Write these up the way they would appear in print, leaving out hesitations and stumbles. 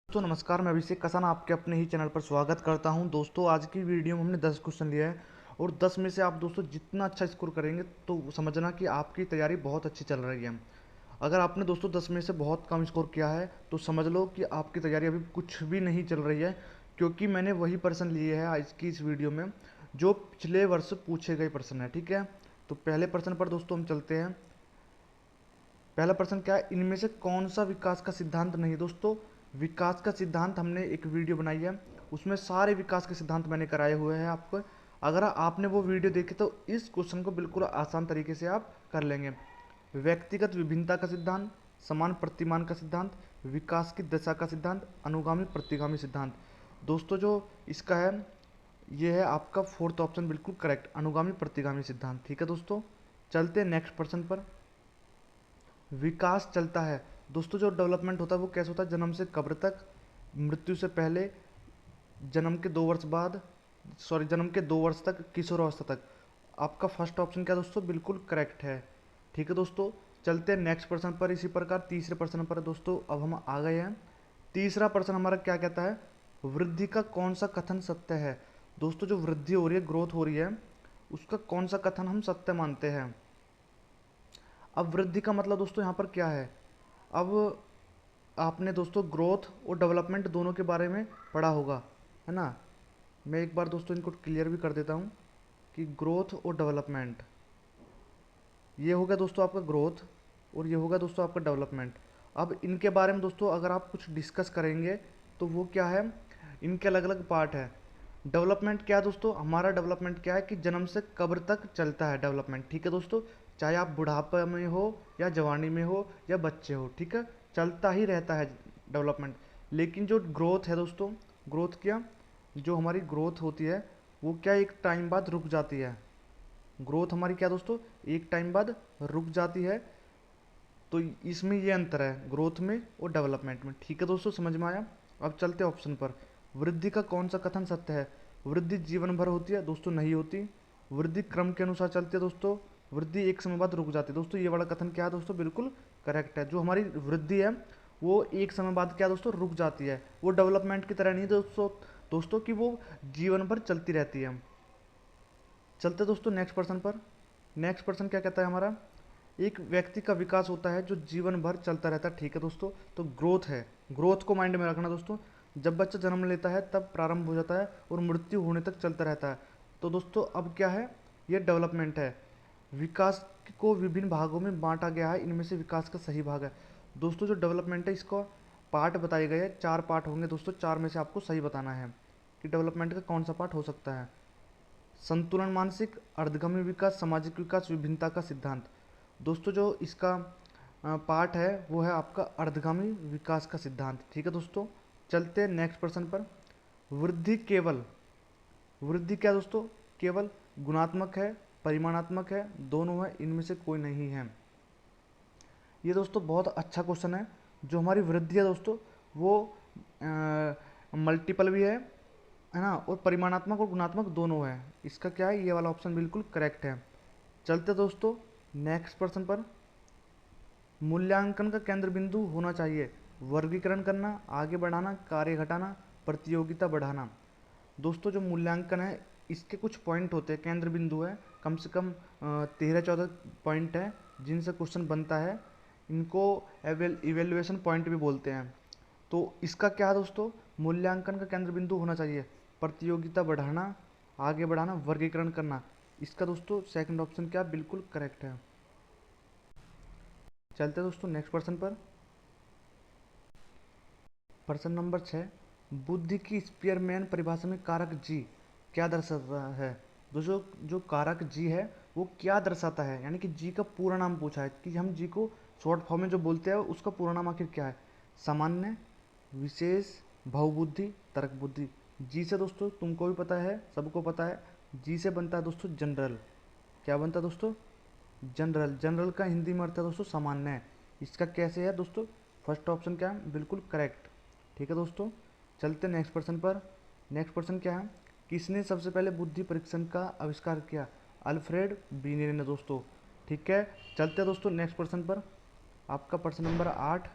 दोस्तों नमस्कार, मैं अभिषेक कसान आपके अपने ही चैनल पर स्वागत करता हूं। दोस्तों आज की वीडियो में हमने 10 क्वेश्चन लिए हैं और 10 में से आप दोस्तों जितना अच्छा स्कोर करेंगे तो समझना कि आपकी तैयारी बहुत अच्छी चल रही है। अगर आपने दोस्तों 10 में से बहुत कम स्कोर किया है तो समझ लो कि आपकी तैयारी अभी कुछ भी नहीं चल रही है, क्योंकि मैंने वही प्रश्न लिए हैं आज की इस वीडियो में जो पिछले वर्ष पूछे गए प्रश्न है। ठीक है, तो पहले प्रश्न पर दोस्तों हम चलते हैं। पहला प्रश्न क्या है, इनमें से कौन सा विकास का सिद्धांत नहीं। दोस्तों विकास का सिद्धांत हमने एक वीडियो बनाई है, उसमें सारे विकास के सिद्धांत मैंने कराए हुए हैं आपको। अगर आपने वो वीडियो देखी तो इस क्वेश्चन को बिल्कुल आसान तरीके से आप कर लेंगे। व्यक्तिगत विभिन्नता का सिद्धांत, समान प्रतिमान का सिद्धांत, विकास की दशा का सिद्धांत, अनुगामी प्रतिगामी सिद्धांत। दोस्तों जो इसका है ये है आपका फोर्थ ऑप्शन बिल्कुल करेक्ट, अनुगामी प्रतिगामी सिद्धांत। ठीक है दोस्तों, चलते हैं नेक्स्ट प्रश्न पर। विकास चलता है। दोस्तों जो डेवलपमेंट होता है वो कैसे होता है, जन्म से कब्र तक, मृत्यु से पहले, जन्म के 2 वर्ष बाद, जन्म के 2 वर्ष तक, किशोरावस्था तक। आपका फर्स्ट ऑप्शन क्या दोस्तों बिल्कुल करेक्ट है। ठीक है दोस्तों, चलते हैं नेक्स्ट प्रश्न पर। इसी प्रकार तीसरे प्रश्न पर दोस्तों अब हम आ गए हैं। तीसरा प्रश्न हमारा क्या कहता है, वृद्धि का कौन सा कथन सत्य है। दोस्तों जो वृद्धि हो रही है, ग्रोथ हो रही है, उसका कौन सा कथन हम सत्य मानते हैं। अब वृद्धि का मतलब दोस्तों यहाँ पर क्या है। अब आपने दोस्तों ग्रोथ और डेवलपमेंट दोनों के बारे में पढ़ा होगा, है ना। मैं एक बार दोस्तों इनको क्लियर भी कर देता हूँ कि ग्रोथ और डेवलपमेंट, ये हो गया दोस्तों आपका ग्रोथ और ये होगा दोस्तों आपका डेवलपमेंट। अब इनके बारे में दोस्तों अगर आप कुछ डिस्कस करेंगे तो वो क्या है, इनके अलग अलग पार्ट है। डेवलपमेंट क्या है दोस्तों, हमारा डेवलपमेंट क्या है कि जन्म से कब्र तक चलता है डेवलपमेंट। ठीक है दोस्तों, चाहे आप बुढ़ापा में हो या जवानी में हो या बच्चे हो, ठीक है, चलता ही रहता है डेवलपमेंट। लेकिन जो ग्रोथ है दोस्तों, ग्रोथ क्या, जो हमारी ग्रोथ होती है वो क्या एक टाइम बाद रुक जाती है। ग्रोथ हमारी क्या दोस्तों एक टाइम बाद रुक जाती है। तो इसमें ये अंतर है ग्रोथ में और डेवलपमेंट में। ठीक है दोस्तों, समझ में आया। अब चलते हैं ऑप्शन पर। वृद्धि का कौन सा कथन सत्य है। वृद्धि जीवन भर होती है दोस्तों, नहीं होती। वृद्धि क्रम के अनुसार चलती है दोस्तों, वृद्धि एक समय बाद रुक जाती है। दोस्तों ये वाला कथन क्या है दोस्तों बिल्कुल करेक्ट है। जो हमारी वृद्धि है वो एक समय बाद क्या दोस्तों रुक जाती है। वो डेवलपमेंट की तरह नहीं दोस्तों, दोस्तों कि वो जीवन भर चलती रहती है। चलते दोस्तों नेक्स्ट पर्सन पर। नेक्स्ट पर्सन क्या कहता है हमारा, एक व्यक्ति का विकास होता है जो जीवन भर चलता रहता है। ठीक है दोस्तों, तो ग्रोथ है, ग्रोथ को माइंड में रखना दोस्तों। जब बच्चा जन्म लेता है तब प्रारंभ हो जाता है और मृत्यु होने तक चलता रहता है। तो दोस्तों अब क्या है, ये डेवलपमेंट है। विकास को विभिन्न भागों में बांटा गया है, इनमें से विकास का सही भाग है। दोस्तों जो डेवलपमेंट है इसको पार्ट बताए गए हैं, 4 पार्ट होंगे दोस्तों, 4 में से आपको सही बताना है कि डेवलपमेंट का कौन सा पार्ट हो सकता है। संतुलन मानसिक, अर्धगामी विकास, सामाजिक विकास, विभिन्नता का सिद्धांत। दोस्तों जो इसका पार्ट है वो है आपका अर्धगामी विकास का सिद्धांत। ठीक है दोस्तों, चलते हैं नेक्स्ट प्रश्न पर। वृद्धि केवल, वृद्धि क्या दोस्तों, केवल गुणात्मक है, परिमाणात्मक है, दोनों है, इनमें से कोई नहीं है। ये दोस्तों बहुत अच्छा क्वेश्चन है। जो हमारी वृद्धि है दोस्तों वो मल्टीपल भी है ना, और परिमाणात्मक और गुणात्मक दोनों है। इसका क्या है, ये वाला ऑप्शन बिल्कुल करेक्ट है। चलते दोस्तों नेक्स्ट प्रश्न पर। मूल्यांकन का केंद्र बिंदु होना चाहिए, वर्गीकरण करना, आगे बढ़ाना, कार्य घटाना, प्रतियोगिता बढ़ाना। दोस्तों जो मूल्यांकन है इसके कुछ पॉइंट होते हैं, केंद्र बिंदु है, कम से कम 13-14 पॉइंट है जिनसे क्वेश्चन बनता है। इनको इवेल्युएशन पॉइंट भी बोलते हैं। तो इसका क्या है दोस्तों, मूल्यांकन का केंद्र बिंदु होना चाहिए प्रतियोगिता बढ़ाना, आगे बढ़ाना, वर्गीकरण करना। इसका दोस्तों सेकंड ऑप्शन क्या बिल्कुल करेक्ट है। चलते हैं दोस्तों नेक्स्ट पर्सन पर। प्रश्न नंबर 6, बुद्धि की स्पीयरमैन परिभाषा में कारक जी क्या दर्शाता है। दोस्तों जो कारक जी है वो क्या दर्शाता है, यानी कि जी का पूरा नाम पूछा है कि हम जी को शॉर्ट फॉर्म में जो बोलते हैं उसका पूरा नाम आखिर क्या है। सामान्य, विशेष, बहुबुद्धि, तर्क बुद्धि। जी से दोस्तों तुमको भी पता है, सबको पता है, जी से बनता है दोस्तों जनरल। क्या बनता है दोस्तों, जनरल। जनरल का हिंदी में अर्थ है दोस्तों सामान्य। इसका कैसे है दोस्तों, फर्स्ट ऑप्शन क्या है बिल्कुल करेक्ट। ठीक है दोस्तों, चलते नेक्स्ट पर्सन पर। नेक्स्ट पर्सन क्या है, किसने सबसे पहले बुद्धि परीक्षण का आविष्कार किया। अल्फ्रेड बीने ने दोस्तों। ठीक है, चलते दोस्तों नेक्स्ट पर्सन पर। आपका प्रश्न नंबर 8,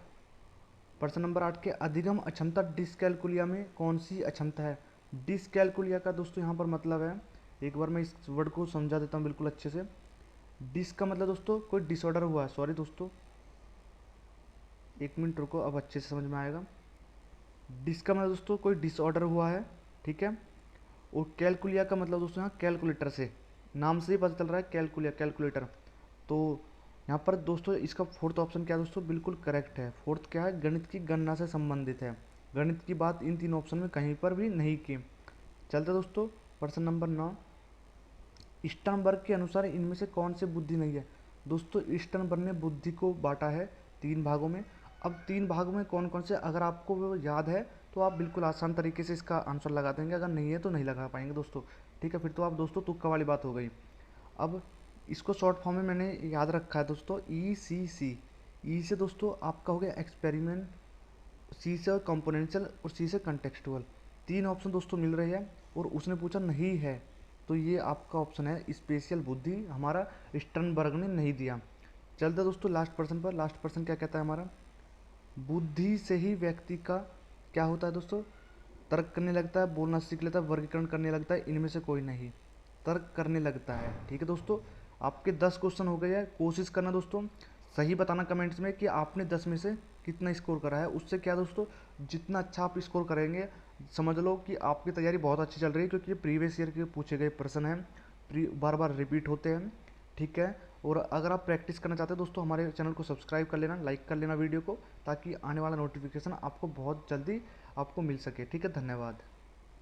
प्रश्न नंबर 8 के अधिगम अक्षमता डिसकैलकुलिया में कौन सी अक्षमता है? डिसकैलकुलिया का दोस्तों यहाँ पर मतलब है, एक बार मैं इस वर्ड को समझा देता हूँ बिल्कुल अच्छे से। डिस का मतलब दोस्तों कोई डिसऑर्डर हुआ है, सॉरी दोस्तों, एक मिनट रुको, अब अच्छे से समझ में आएगा। डिस का मतलब दोस्तों कोई डिसऑर्डर हुआ है, ठीक है। और कैलकुलिया का मतलब दोस्तों यहाँ कैलकुलेटर से, नाम से ही पता चल रहा है, कैलकुलिया कैलकुलेटर। तो यहाँ पर दोस्तों इसका फोर्थ ऑप्शन क्या है दोस्तों, बिल्कुल करेक्ट है। फोर्थ क्या है, गणित की गणना से संबंधित है। गणित की बात इन तीन ऑप्शन में कहीं पर भी नहीं की। चलते दोस्तों प्रश्न नंबर 9, स्टर्नबर्ग के अनुसार इनमें से कौन से बुद्धि नहीं है? दोस्तों स्टर्नबर्ग ने बुद्धि को बांटा है 3 भागों में। अब 3 भागों में कौन कौन से, अगर आपको वो याद है तो आप बिल्कुल आसान तरीके से इसका आंसर लगा देंगे, अगर नहीं है तो नहीं लगा पाएंगे दोस्तों, ठीक है। फिर तो आप दोस्तों तुक्का वाली बात हो गई। अब इसको शॉर्ट फॉर्म में मैंने याद रखा है दोस्तों, ECC। ई से दोस्तों आपका हो गया एक्सपेरिमेंट, सी से कंपोनेंशियल और सी से कंटेक्सचुअल। 3 ऑप्शन दोस्तों मिल रहे हैं और उसने पूछा नहीं है, तो ये आपका ऑप्शन है स्पेशल बुद्धि, हमारा स्टर्नबर्ग ने नहीं दिया। चलते दोस्तों लास्ट पर्सन पर। लास्ट पर्सन क्या कहता है हमारा, बुद्धि से ही व्यक्ति का क्या होता है दोस्तों, तर्क करने लगता है, बोलना सीख लेता है, वर्गीकरण करने लगता है, इनमें से कोई नहीं, तर्क करने लगता है, ठीक है दोस्तों। आपके 10 क्वेश्चन हो गए हैं। कोशिश करना दोस्तों सही बताना कमेंट्स में कि आपने 10 में से कितना स्कोर करा है। उससे क्या दोस्तों, जितना अच्छा आप स्कोर करेंगे समझ लो कि आपकी तैयारी बहुत अच्छी चल रही है, क्योंकि ये प्रीवियस ईयर के पूछे गए प्रश्न हैं, बार बार रिपीट होते हैं, ठीक है। और अगर आप प्रैक्टिस करना चाहते हैं दोस्तों, हमारे चैनल को सब्सक्राइब कर लेना, लाइक कर लेना वीडियो को, ताकि आने वाला नोटिफिकेशन आपको बहुत जल्दी आपको मिल सके, ठीक है। धन्यवाद।